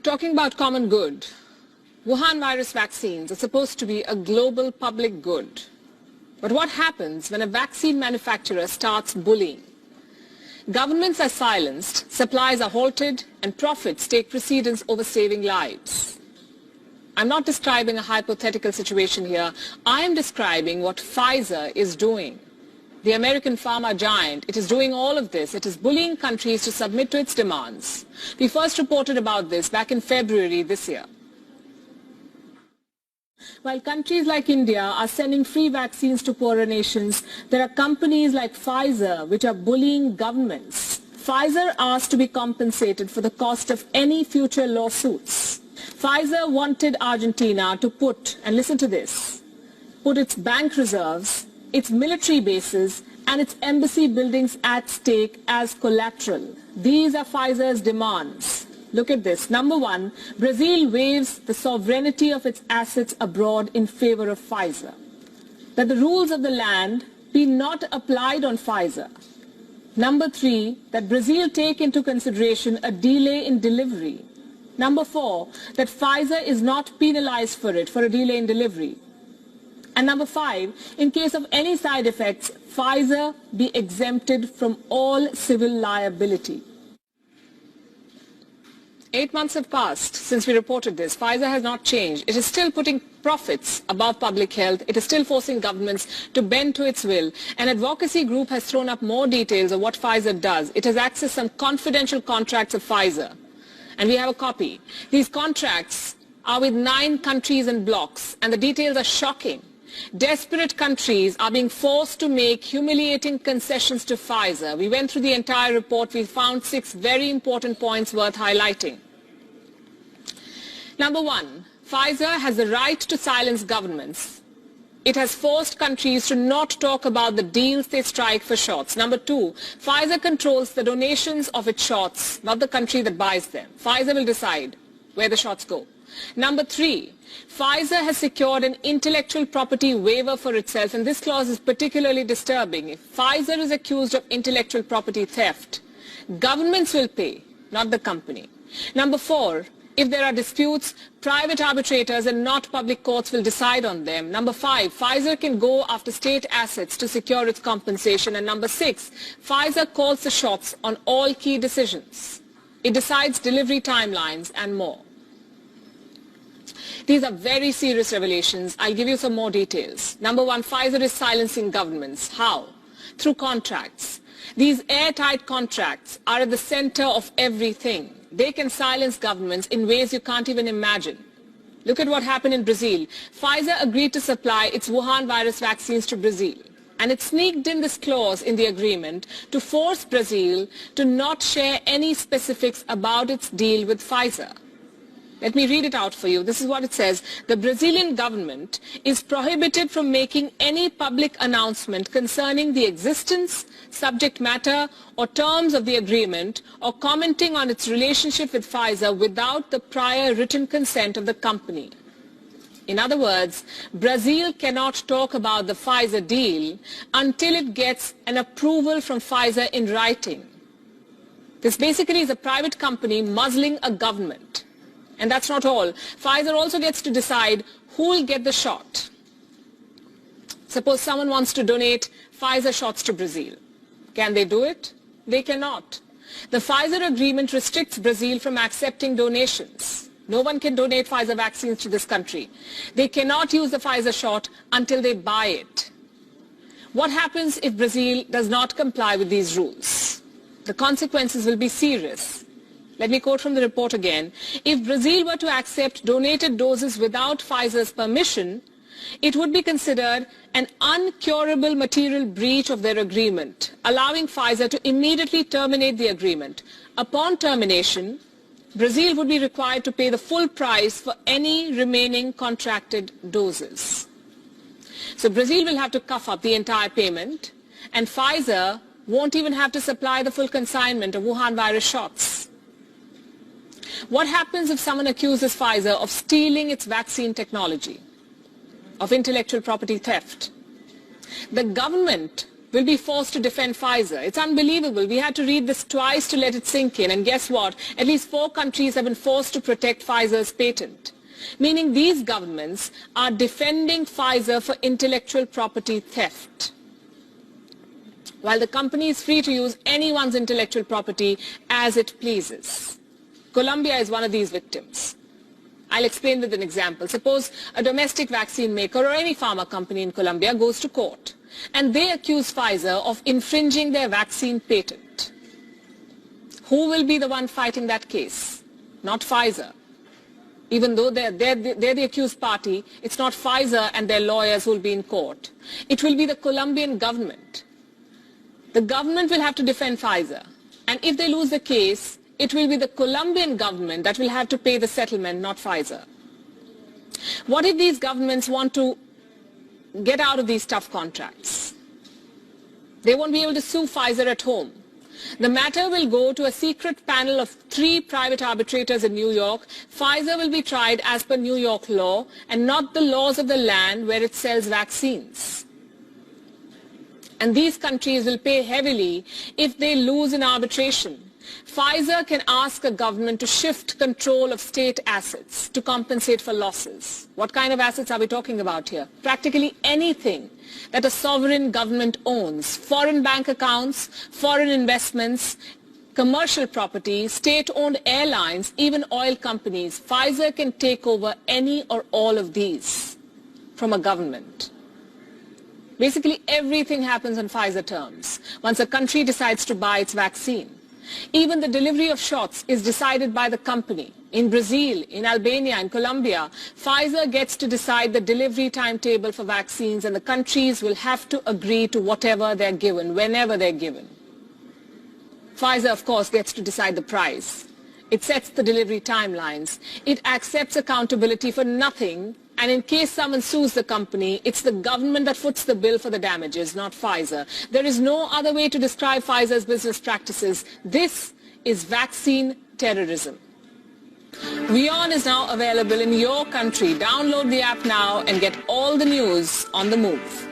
Talking about common good, Wuhan virus vaccines are supposed to be a global public good. But what happens when a vaccine manufacturer starts bullying? Governments are silenced, supplies are halted, and profits take precedence over saving lives. I'm not describing a hypothetical situation here. I am describing what Pfizer is doing. The American pharma giant, it is doing all of this. It is bullying countries to submit to its demands. We first reported about this back in February this year. While countries like India are sending free vaccines to poorer nations, there are companies like Pfizer which are bullying governments. Pfizer asked to be compensated for the cost of any future lawsuits. Pfizer wanted Argentina to put, and listen to this, put its bank reserves, its military bases, and its embassy buildings at stake as collateral. These are Pfizer's demands. Look at this. Number one, Brazil waives the sovereignty of its assets abroad in favor of Pfizer. That the rules of the land be not applied on Pfizer. Number three, that Brazil take into consideration a delay in delivery. Number four, that Pfizer is not penalized for a delay in delivery. And number five, in case of any side effects, Pfizer be exempted from all civil liability. 8 months have passed since we reported this. Pfizer has not changed. It is still putting profits above public health. It is still forcing governments to bend to its will. An advocacy group has thrown up more details of what Pfizer does. It has accessed some confidential contracts of Pfizer. And we have a copy. These contracts are with 9 countries and blocks, and the details are shocking. Desperate countries are being forced to make humiliating concessions to Pfizer. We went through the entire report. We found 6 very important points worth highlighting. Number one, Pfizer has the right to silence governments. It has forced countries to not talk about the deals they strike for shots. Number two, Pfizer controls the donations of its shots, not the country that buys them. Pfizer will decide where the shots go. Number three, Pfizer has secured an intellectual property waiver for itself, and this clause is particularly disturbing. If Pfizer is accused of intellectual property theft, governments will pay, not the company. Number four, if there are disputes, private arbitrators and not public courts will decide on them. Number five, Pfizer can go after state assets to secure its compensation. And number six, Pfizer calls the shots on all key decisions. It decides delivery timelines and more. These are very serious revelations. I'll give you some more details. Number one, Pfizer is silencing governments. How? Through contracts. These airtight contracts are at the center of everything. They can silence governments in ways you can't even imagine. Look at what happened in Brazil. Pfizer agreed to supply its Wuhan virus vaccines to Brazil. And it sneaked in this clause in the agreement to force Brazil to not share any specifics about its deal with Pfizer. Let me read it out for you. This is what it says. The Brazilian government is prohibited from making any public announcement concerning the existence, subject matter, or terms of the agreement, or commenting on its relationship with Pfizer without the prior written consent of the company. In other words, Brazil cannot talk about the Pfizer deal until it gets an approval from Pfizer in writing. This basically is a private company muzzling a government. And that's not all. Pfizer also gets to decide who will get the shot. Suppose someone wants to donate Pfizer shots to Brazil. Can they do it? They cannot. The Pfizer agreement restricts Brazil from accepting donations. No one can donate Pfizer vaccines to this country. They cannot use the Pfizer shot until they buy it. What happens if Brazil does not comply with these rules? The consequences will be serious. Let me quote from the report again. If Brazil were to accept donated doses without Pfizer's permission, it would be considered an uncurable material breach of their agreement, allowing Pfizer to immediately terminate the agreement. Upon termination, Brazil would be required to pay the full price for any remaining contracted doses. So Brazil will have to cough up the entire payment, and Pfizer won't even have to supply the full consignment of Wuhan virus shots. What happens if someone accuses Pfizer of stealing its vaccine technology, of intellectual property theft? The government will be forced to defend Pfizer. It's unbelievable. We had to read this twice to let it sink in. And guess what? At least 4 countries have been forced to protect Pfizer's patent. Meaning these governments are defending Pfizer for intellectual property theft, while the company is free to use anyone's intellectual property as it pleases. Colombia is one of these victims. I'll explain with an example. Suppose a domestic vaccine maker or any pharma company in Colombia goes to court and they accuse Pfizer of infringing their vaccine patent. Who will be the one fighting that case? Not Pfizer. Even though they're the accused party, it's not Pfizer and their lawyers who will be in court. It will be the Colombian government. The government will have to defend Pfizer. And if they lose the case, it will be the Colombian government that will have to pay the settlement, not Pfizer. What if these governments want to get out of these tough contracts? They won't be able to sue Pfizer at home. The matter will go to a secret panel of 3 private arbitrators in New York. Pfizer will be tried as per New York law and not the laws of the land where it sells vaccines. And these countries will pay heavily if they lose in arbitration. Pfizer can ask a government to shift control of state assets to compensate for losses. What kind of assets are we talking about here? Practically anything that a sovereign government owns. Foreign bank accounts, foreign investments, commercial property, state-owned airlines, even oil companies. Pfizer can take over any or all of these from a government. Basically everything happens on Pfizer terms once a country decides to buy its vaccine. Even the delivery of shots is decided by the company. In Brazil, in Albania, in Colombia, Pfizer gets to decide the delivery timetable for vaccines, and the countries will have to agree to whatever they're given, whenever they're given. Pfizer, of course, gets to decide the price. It sets the delivery timelines. It accepts accountability for nothing, and in case someone sues the company, it's the government that foots the bill for the damages, not Pfizer. There is no other way to describe Pfizer's business practices. This is vaccine terrorism. WION is now available in your country. Download the app now and get all the news on the move.